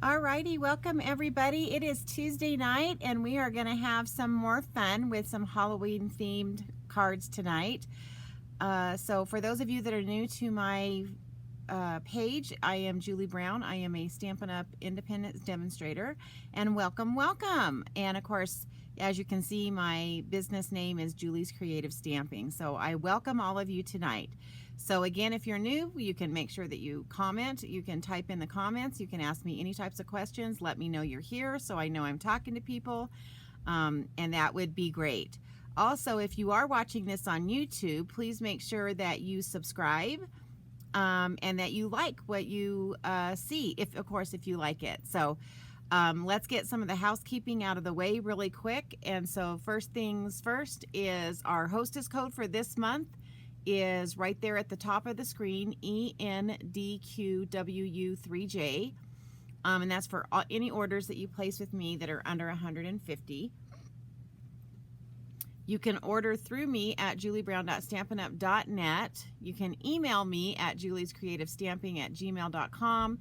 Alrighty, welcome everybody. It is Tuesday night and we are going to have some more fun with some Halloween themed cards tonight. So for those of you that are new to my page, I am Julie Brown. I am a Stampin' Up! Independent demonstrator, and welcome. And of course, as you can see, my business name is Julie's Creative Stamping. So I welcome all of you tonight. So again, if you're new, you can make sure that you comment. You can type in the comments. You can ask me any types of questions. Let me know you're here so I know I'm talking to people, and that would be great. Also, if you are watching this on YouTube, please make sure that you subscribe and that you like what you see, of course, if you like it. So let's get some of the housekeeping out of the way really quick. And so first things first is our hostess code for this month is right there at the top of the screen, ENDQWU3J, and that's for any orders that you place with me that are under 150. You can order through me at juliebrown.stampinup.net. You can email me at juliescreativestamping@gmail.com,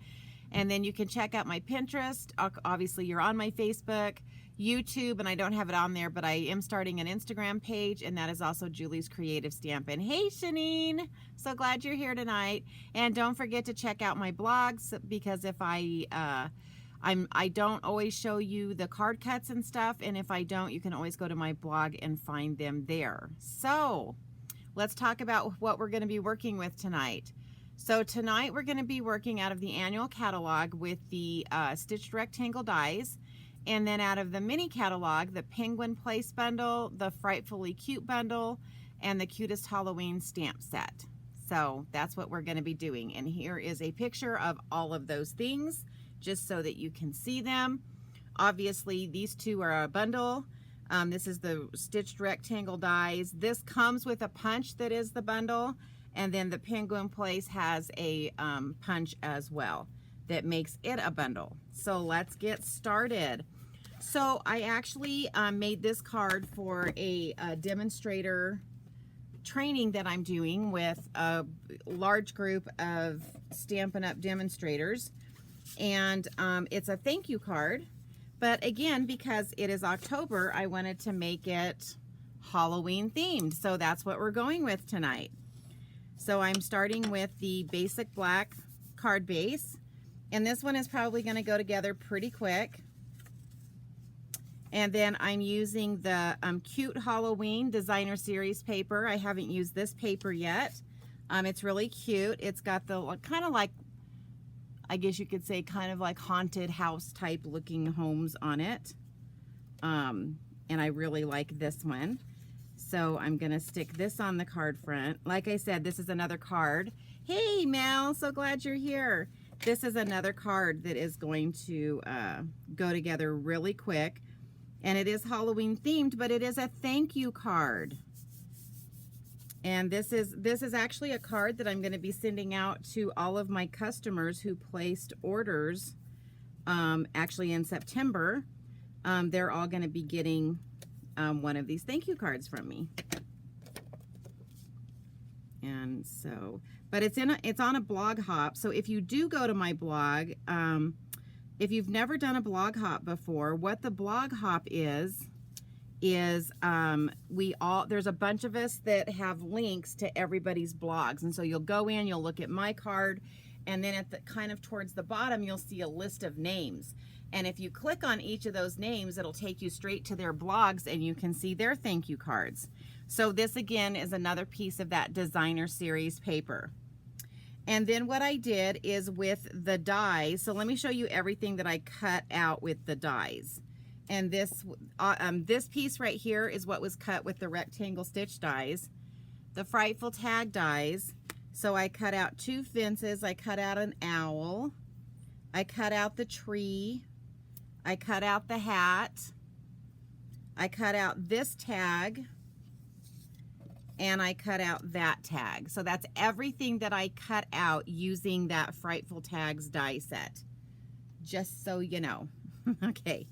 and then you can check out my Pinterest. Obviously, you're on my Facebook, YouTube, and I don't have it on there, but I am starting an Instagram page, and that is also Julie's Creative Stampin'. Hey, Shanine, so glad you're here tonight. And don't forget to check out my blogs, because if I don't always show you the card cuts and stuff, and if I don't, you can always go to my blog and find them there. So let's talk about what we're going to be working with tonight. So tonight we're going to be working out of the annual catalog with the stitched rectangle dies, and then out of the mini catalog, the Penguin Place bundle, the Frightfully Cute bundle, and the Cutest Halloween stamp set. So that's what we're going to be doing. And here is a picture of all of those things, just so that you can see them. Obviously, these two are a bundle. This is the stitched rectangle dies. This comes with a punch that is the bundle, and then the Penguin Place has a punch as well that makes it a bundle. So let's get started. So I actually made this card for a demonstrator training that I'm doing with a large group of Stampin' Up! Demonstrators. And it's a thank you card, but again, because it is October, I wanted to make it Halloween themed, so that's what we're going with tonight. So I'm starting with the basic black card base, and this one is probably going to go together pretty quick. And then I'm using the Cute Halloween Designer Series paper. I haven't used this paper yet. It's really cute. It's got the kind of like, I guess you could say, kind of like haunted house type looking homes on it. And I really like this one. So I'm going to stick this on the card front. Like I said, this is another card. Hey, Mel, so glad you're here. This is another card that is going to go together really quick. And it is Halloween themed, but it is a thank you card. And this is actually a card that I'm going to be sending out to all of my customers who placed orders actually in September. They're all going to be getting one of these thank you cards from me. And so, but it's on a blog hop. So if you do go to my blog, if you've never done a blog hop before, what the blog hop is there's a bunch of us that have links to everybody's blogs, and so you'll go in, you'll look at my card, and then at the kind of towards the bottom you'll see a list of names, and if you click on each of those names, it'll take you straight to their blogs and you can see their thank you cards. So this again is another piece of that designer series paper. And then what I did is with the dies, so let me show you everything that I cut out with the dies. And this piece right here is what was cut with the rectangle stitch dies. The Frightful tag dies. So I cut out two fences. I cut out an owl. I cut out the tree. I cut out the hat. I cut out this tag. And I cut out that tag. So that's everything that I cut out using that Frightful Tags die set. Just so you know. Okay.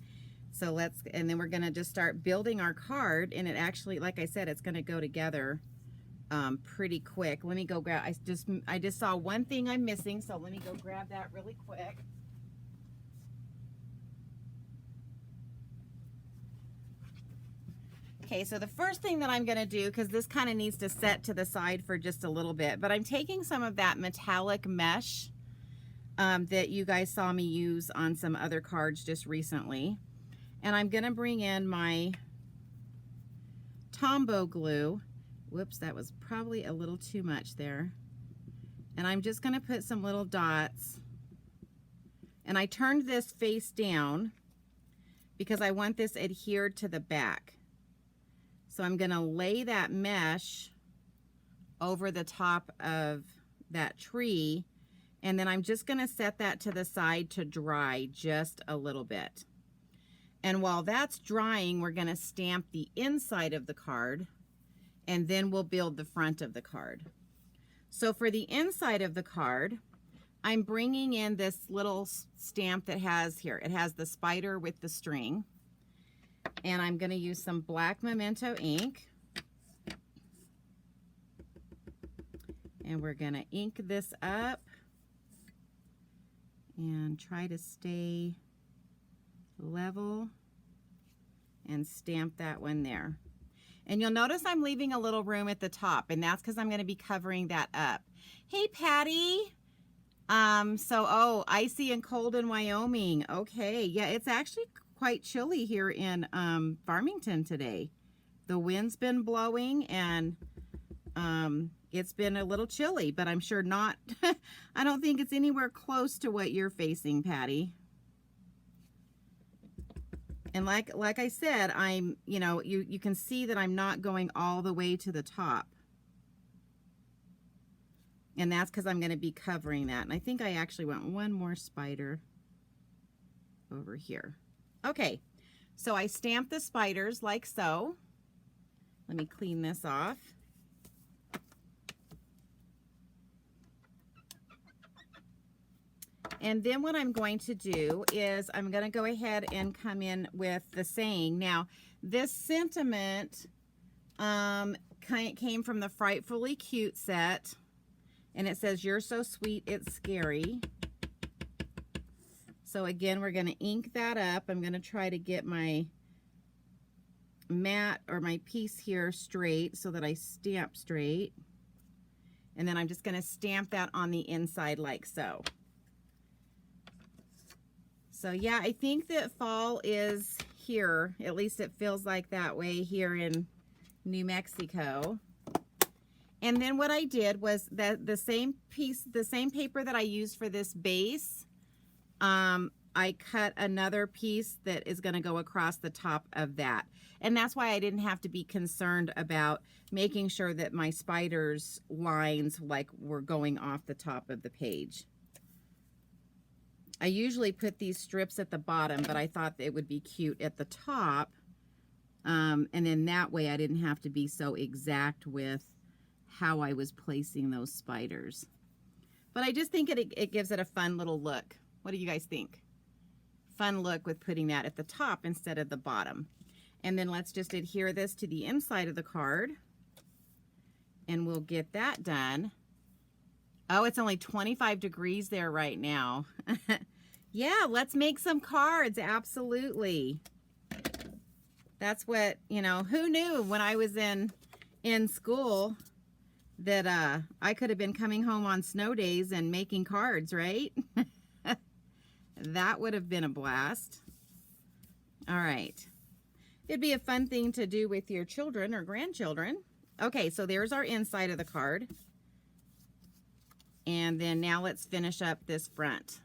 So and then we're going to just start building our card, and it actually, like I said, it's going to go together pretty quick. Let me go grab, I just saw one thing I'm missing, so let me go grab that really quick. Okay, so the first thing that I'm going to do, because this kind of needs to set to the side for just a little bit, but I'm taking some of that metallic mesh that you guys saw me use on some other cards just recently. And I'm going to bring in my Tombow glue. Whoops, that was probably a little too much there. And I'm just going to put some little dots. And I turned this face down because I want this adhered to the back. So I'm going to lay that mesh over the top of that tree, and then I'm just going to set that to the side to dry just a little bit. And while that's drying, we're going to stamp the inside of the card, and then we'll build the front of the card. So for the inside of the card, I'm bringing in this little stamp that has here. It has the spider with the string. And I'm going to use some black memento ink. And we're going to ink this up and try to stay level and stamp that one there. And you'll notice I'm leaving a little room at the top, and that's because I'm going to be covering that up. Hey, Patty. Oh, icy and cold in Wyoming. Okay, yeah, it's actually quite chilly here in Farmington today. The wind's been blowing, and it's been a little chilly, but I'm sure not. I don't think it's anywhere close to what you're facing, Patty. And like I said, I'm, you know, you can see that I'm not going all the way to the top. And that's because I'm going to be covering that. And I think I actually want one more spider over here. Okay, so I stamped the spiders like so. Let me clean this off. And then what I'm going to do is I'm going to go ahead and come in with the saying. Now, this sentiment came from the Frightfully Cute set. And it says, "You're so sweet, it's scary." So again, we're going to ink that up. I'm going to try to get my mat or my piece here straight so that I stamp straight. And then I'm just going to stamp that on the inside like so. So yeah, I think that fall is here. At least it feels like that way here in New Mexico. And then what I did was that the same paper that I used for this base, I cut another piece that is going to go across the top of that. And that's why I didn't have to be concerned about making sure that my spiders lines were going off the top of the page. I usually put these strips at the bottom, but I thought it would be cute at the top. And then that way I didn't have to be so exact with how I was placing those spiders. But I just think it gives it a fun little look. What do you guys think? Fun look with putting that at the top instead of the bottom. And then let's just adhere this to the inside of the card. And we'll get that done. Oh, it's only 25 degrees there right now. Yeah, let's make some cards. Absolutely. That's what, you know, who knew when I was in school that I could have been coming home on snow days and making cards, right? That would have been a blast. All right. It'd be a fun thing to do with your children or grandchildren. Okay, so there's our inside of the card. And then now let's finish up this front.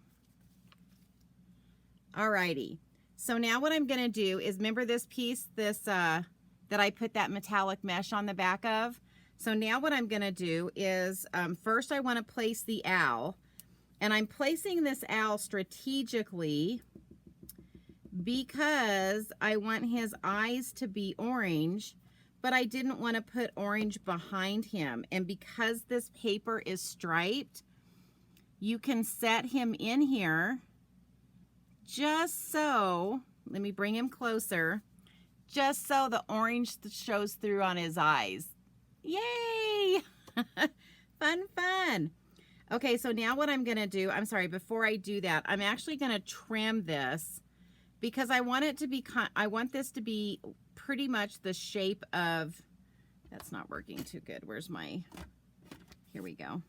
All righty. So now what I'm going to do is, remember this piece, that I put that metallic mesh on the back of? So now what I'm going to do is, first I want to place the owl. And I'm placing this owl strategically because I want his eyes to be orange, but I didn't want to put orange behind him. And because this paper is striped, you can set him in here just so, let me bring him closer, just so the orange shows through on his eyes. Yay! Fun, fun. Okay, so now what I'm going to do, I'm sorry, before I do that, I'm actually going to trim this because I want it to be, I want this to be pretty much the shape of, that's not working too good. Where's my, here we go.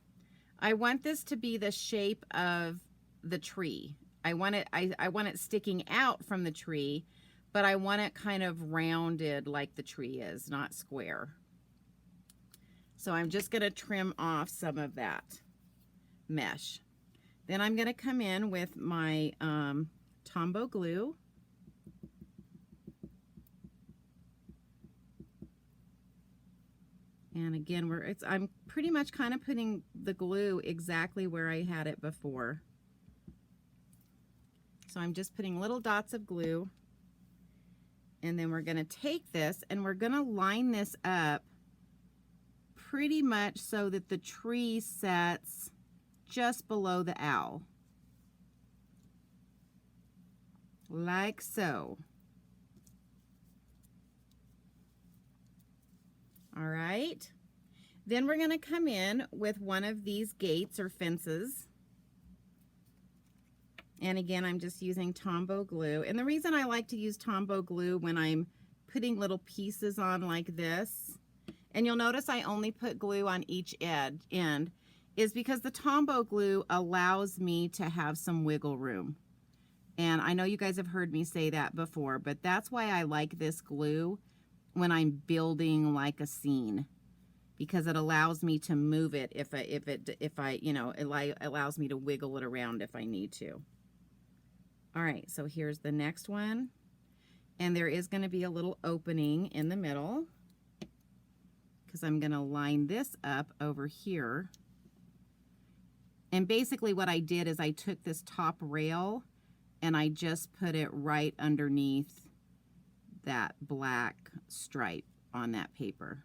I want this to be the shape of the tree. I want it sticking out from the tree, but I want it kind of rounded like the tree is, not square. So I'm just going to trim off some of that mesh. Then I'm going to come in with my Tombow glue. And again, I'm pretty much kind of putting the glue exactly where I had it before. So I'm just putting little dots of glue. And then we're going to take this and we're going to line this up pretty much so that the tree sets just below the owl. Like so. All right. Then we're going to come in with one of these gates or fences. And again, I'm just using Tombow glue. And the reason I like to use Tombow glue when I'm putting little pieces on like this, and you'll notice I only put glue on each end, is because the Tombow glue allows me to have some wiggle room. And I know you guys have heard me say that before, but that's why I like this glue when I'm building like a scene, because it allows me to move it if I you know, it allows me to wiggle it around if I need to. All right, so here's the next one. And there is going to be a little opening in the middle because I'm going to line this up over here. And basically what I did is I took this top rail and I just put it right underneath that black stripe on that paper.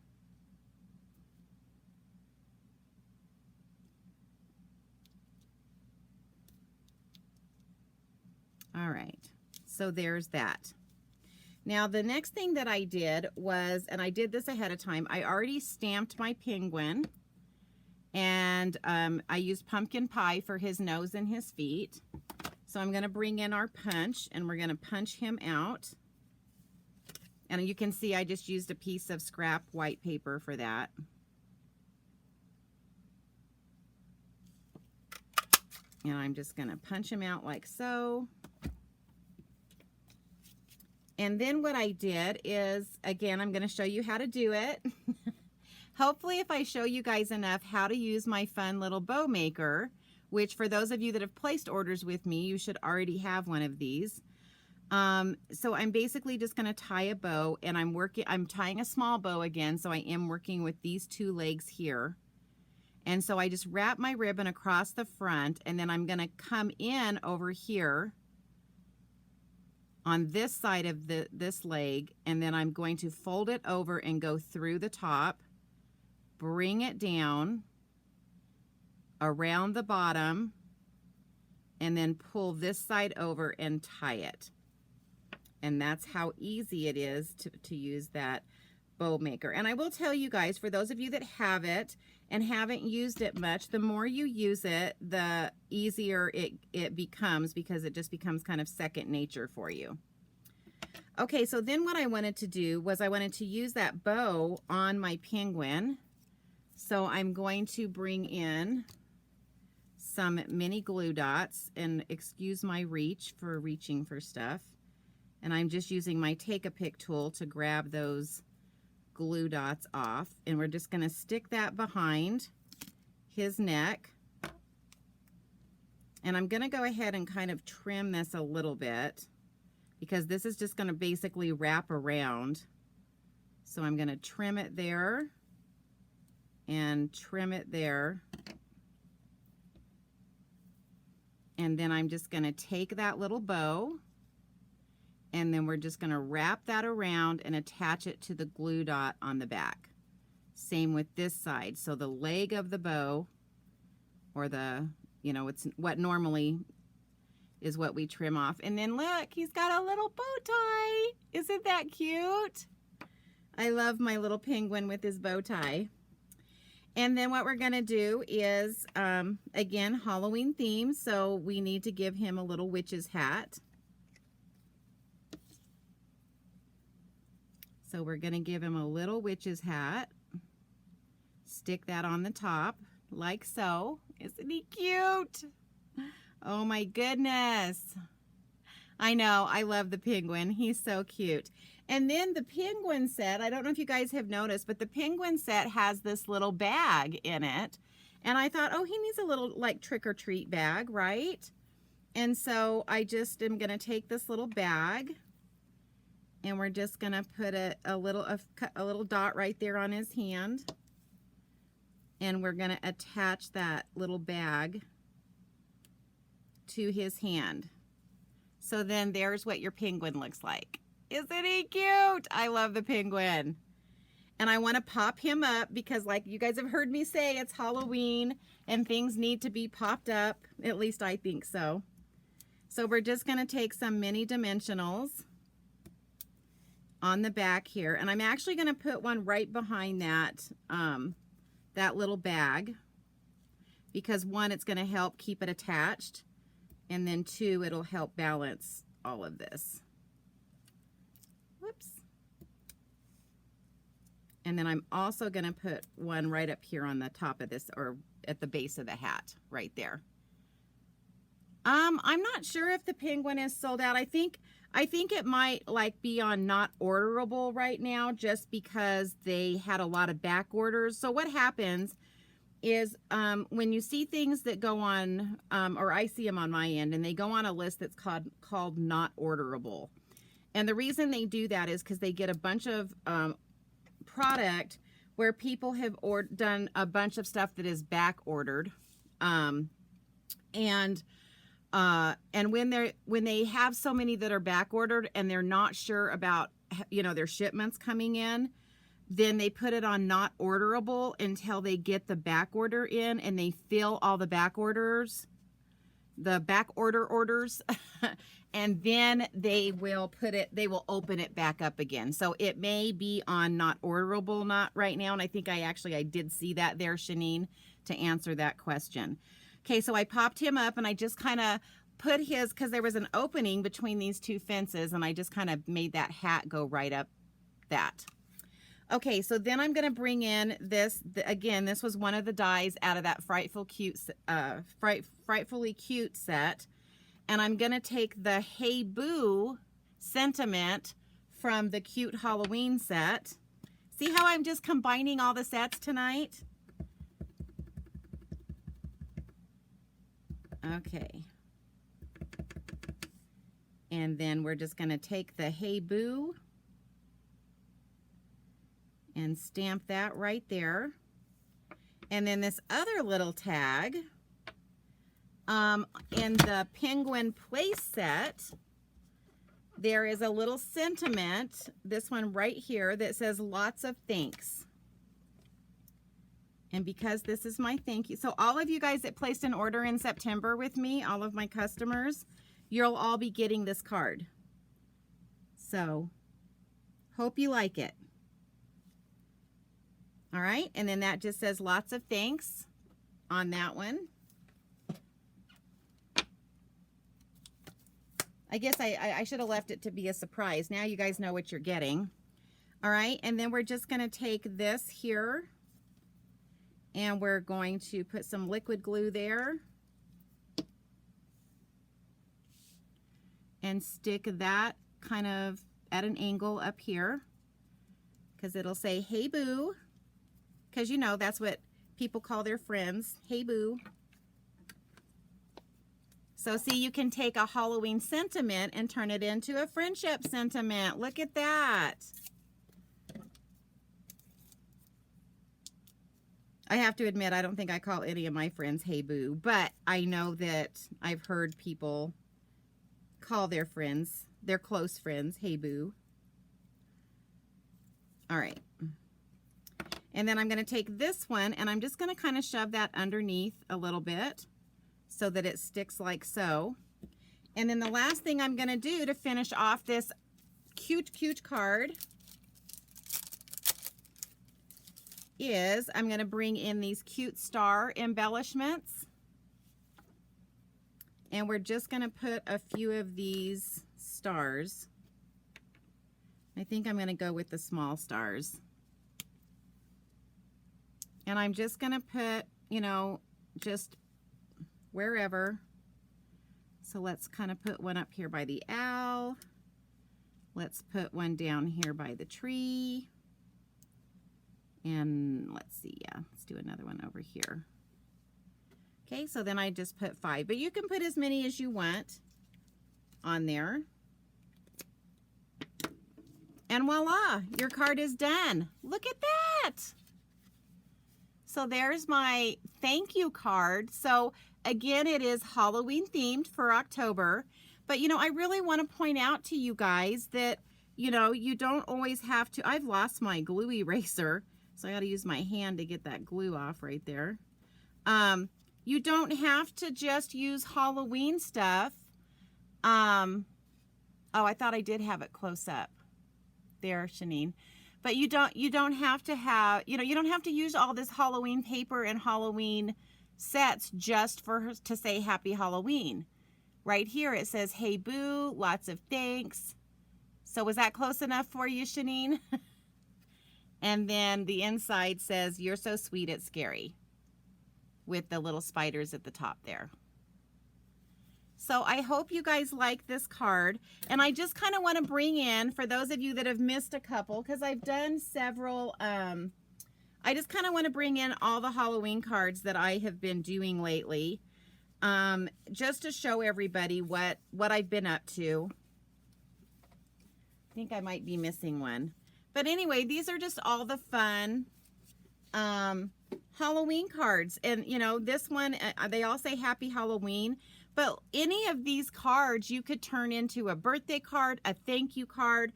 All right, so there's that. Now the next thing that I did was, and I did this ahead of time, I already stamped my penguin, and I used pumpkin pie for his nose and his feet. So I'm going to bring in our punch and we're going to punch him out. And you can see I just used a piece of scrap white paper for that. And I'm just going to punch him out like so. And then what I did is, again, I'm going to show you how to do it. Hopefully if I show you guys enough how to use my fun little bow maker, which for those of you that have placed orders with me, you should already have one of these. So I'm basically just going to tie a bow, and I'm tying a small bow again, so I am working with these two legs here. And so I just wrap my ribbon across the front, and then I'm going to come in over here on this side of this leg, and then I'm going to fold it over and go through the top, bring it down around the bottom, and then pull this side over and tie it. And that's how easy it is to use that bow maker. And I will tell you guys, for those of you that have it and haven't used it much, the more you use it, the easier it becomes, because it just becomes kind of second nature for you. Okay, so then what I wanted to do was I wanted to use that bow on my penguin. So I'm going to bring in some mini glue dots, and excuse my reach for reaching for stuff. And I'm just using my Take-A-Pick tool to grab those glue dots off. And we're just going to stick that behind his neck. And I'm going to go ahead and kind of trim this a little bit, because this is just going to basically wrap around. So I'm going to trim it there and trim it there. And then I'm just going to take that little bow, and then we're just going to wrap that around and attach it to the glue dot on the back. Same with this side. So the leg of the bow, or the, you know, it's what normally is what we trim off. And then look, he's got a little bow tie. Isn't that cute? I love my little penguin with his bow tie. And then what we're going to do is, again, Halloween theme, so we need to give him a little witch's hat. So we're going to give him a little witch's hat. Stick that on the top like so. Isn't he cute? Oh my goodness. I know, I love the penguin. He's so cute. And then the penguin set, I don't know if you guys have noticed, but the penguin set has this little bag in it. And I thought, oh, he needs a little like trick or treat bag, right? And so I just am going to take this little bag and we're just going to put a little dot right there on his hand. And we're going to attach that little bag to his hand. So then there's what your penguin looks like. Isn't he cute? I love the penguin. And I want to pop him up because like you guys have heard me say, it's Halloween and things need to be popped up. At least I think so. So we're just going to take some mini dimensionals on the back here. And I'm actually going to put one right behind that, that little bag. Because one, it's going to help keep it attached. And then two, it'll help balance all of this. Whoops. And then I'm also going to put one right up here on the top of this, or at the base of the hat, right there. I'm not sure if the penguin is sold out. I think it might like be on not orderable right now, just because they had a lot of back orders. So what happens is when you see things that go on, or I see them on my end, and they go on a list that's called not orderable. And the reason they do that is because they get a bunch of product where people have done a bunch of stuff that is back ordered, and when they have so many that are back ordered and they're not sure about, you know, their shipments coming in, then they put it on not orderable until they get the back order in, and they fill all the back orders, the back orders, and then they will open it back up again. So it may be on not orderable, not right now. And I think I did see that there, Shanine, to answer that question. Okay, so I popped him up and I just kind of put his, because there was an opening between these two fences, and I just kind of made that hat go right up that. Okay, so then I'm going to bring in this, again, this was one of the dies out of that Frightfully Cute set. And I'm going to take the Hey Boo sentiment from the Cute Halloween set. See how I'm just combining all the sets tonight? Okay. And then we're just going to take the Hey Boo and stamp that right there. And then this other little tag, in the Penguin Place set, there is a little sentiment, this one right here, that says lots of thanks. And because this is my thank you, so all of you guys that placed an order in September with me, all of my customers, you'll all be getting this card. So, hope you like it. All right, and then that just says lots of thanks on that one. I guess I should have left it to be a surprise. Now you guys know what you're getting. All right, and then we're just going to take this here and we're going to put some liquid glue there and stick that kind of at an angle up here, because it'll say Hey Boo. Because, you know, that's what people call their friends. Hey Boo. So, see, you can take a Halloween sentiment and turn it into a friendship sentiment. Look at that. I have to admit, I don't think I call any of my friends Hey Boo. But I know that I've heard people call their friends, their close friends, Hey Boo. All right. And then I'm going to take this one and I'm just going to kind of shove that underneath a little bit so that it sticks like so. And then the last thing I'm going to do to finish off this cute card is I'm going to bring in these cute star embellishments. And we're just going to put a few of these stars. I think I'm going to go with the small stars. And I'm just going to put, you know, just wherever. So let's kind of put one up here by the owl. Let's put one down here by the tree. And let's see, yeah, let's do another one over here. Okay, so then I just put 5. But you can put as many as you want on there. And voila, your card is done. Look at that. So there's my thank you card. So again, it is Halloween themed for October. But, you know, I really want to point out to you guys that, you know, you don't always have to. I've lost my glue eraser, so I got to use my hand to get that glue off right there. You don't have to just use Halloween stuff. Oh, I thought I did have it close up. There, Shanine. But you don't have to have, you know, you don't have to use all this Halloween paper and Halloween sets just to say Happy Halloween. Right here it says, hey boo, lots of thanks. So was that close enough for you, Shanine? And then the inside says, you're so sweet, it's scary, with the little spiders at the top there. So I hope you guys like this card. And I just kind of want to bring in, for those of you that have missed a couple, because I've done several, I just kind of want to bring in all the Halloween cards that I have been doing lately, just to show everybody what I've been up to. I think I might be missing one. But anyway, these are just all the fun Halloween cards. And, you know, this one, they all say Happy Halloween. But any of these cards you could turn into a birthday card, a thank you card.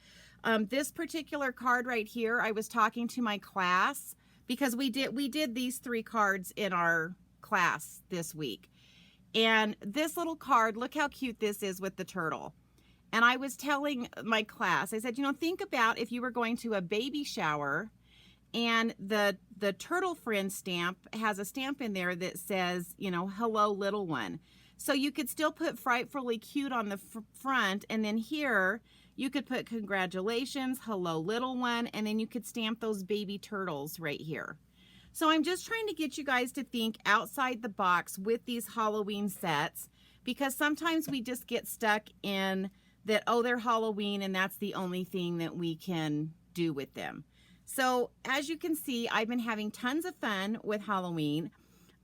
This particular card right here, I was talking to my class because we did these 3 cards in our class this week. And this little card, look how cute this is with the turtle. And I was telling my class, I said, you know, think about if you were going to a baby shower and the turtle friend stamp has a stamp in there that says, you know, hello little one. So you could still put Frightfully Cute on the front, and then here you could put congratulations, hello little one, and then you could stamp those baby turtles right here. So I'm just trying to get you guys to think outside the box with these Halloween sets, because sometimes we just get stuck in that, oh, they're Halloween and that's the only thing that we can do with them. So as you can see, I've been having tons of fun with Halloween.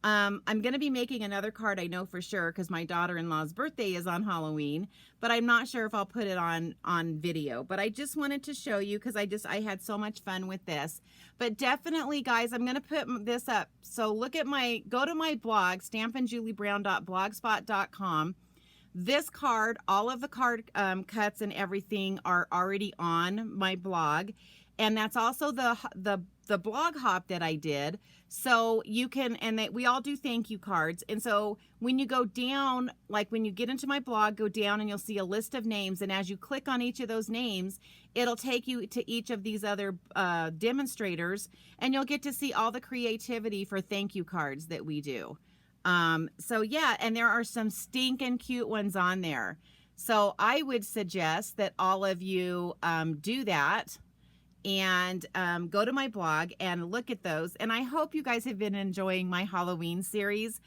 I'm going to be making another card, I know for sure, because my daughter-in-law's birthday is on Halloween, but I'm not sure if I'll put it on video. But I just wanted to show you because I had so much fun with this. But definitely, guys, I'm going to put this up. So go to my blog, stampinjuliebrown.blogspot.com. This card, all of the card cuts and everything are already on my blog. And that's also the blog hop that I did. So you can, and we all do thank you cards. And so when you go down, like when you get into my blog, go down and you'll see a list of names. And as you click on each of those names, it'll take you to each of these other demonstrators, and you'll get to see all the creativity for thank you cards that we do. So yeah, and there are some stinking cute ones on there. So I would suggest that all of you do that. And go to my blog and look at those. And I hope you guys have been enjoying my Halloween series.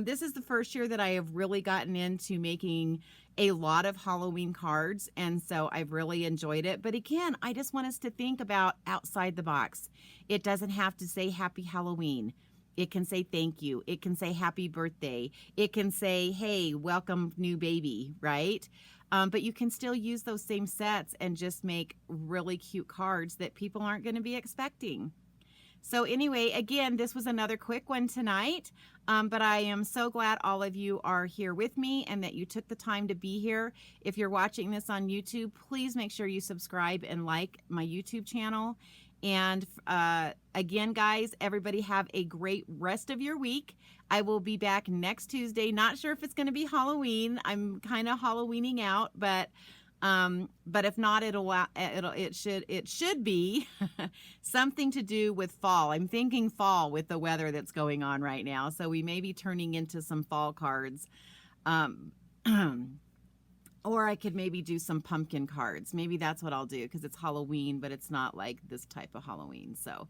This is the first year that I have really gotten into making a lot of Halloween cards. And so I've really enjoyed it. But again, I just want us to think about outside the box. It doesn't have to say Happy Halloween. It can say thank you. It can say happy birthday. It can say, hey, welcome new baby, right? But you can still use those same sets and just make really cute cards that people aren't going to be expecting. So anyway, again, this was another quick one tonight, but I am so glad all of you are here with me and that you took the time to be here. If you're watching this on YouTube, please make sure you subscribe and like my YouTube channel. And again, guys, everybody have a great rest of your week. I will be back next Tuesday. Not sure if it's going to be Halloween. I'm kind of Halloweening out, but if not, it should be something to do with fall. I'm thinking fall with the weather that's going on right now. So we may be turning into some fall cards. Or I could maybe do some pumpkin cards. Maybe that's what I'll do because it's Halloween, but it's not like this type of Halloween. So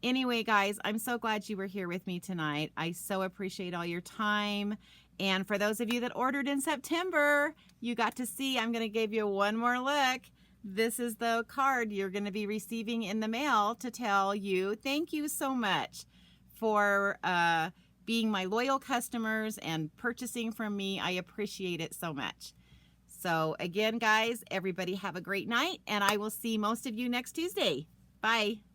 anyway, guys, I'm so glad you were here with me tonight. I so appreciate all your time. And for those of you that ordered in September, you got to see, I'm going to give you one more look. This is the card you're going to be receiving in the mail to tell you thank you so much for being my loyal customers and purchasing from me. I appreciate it so much. So again, guys, everybody have a great night, and I will see most of you next Tuesday. Bye.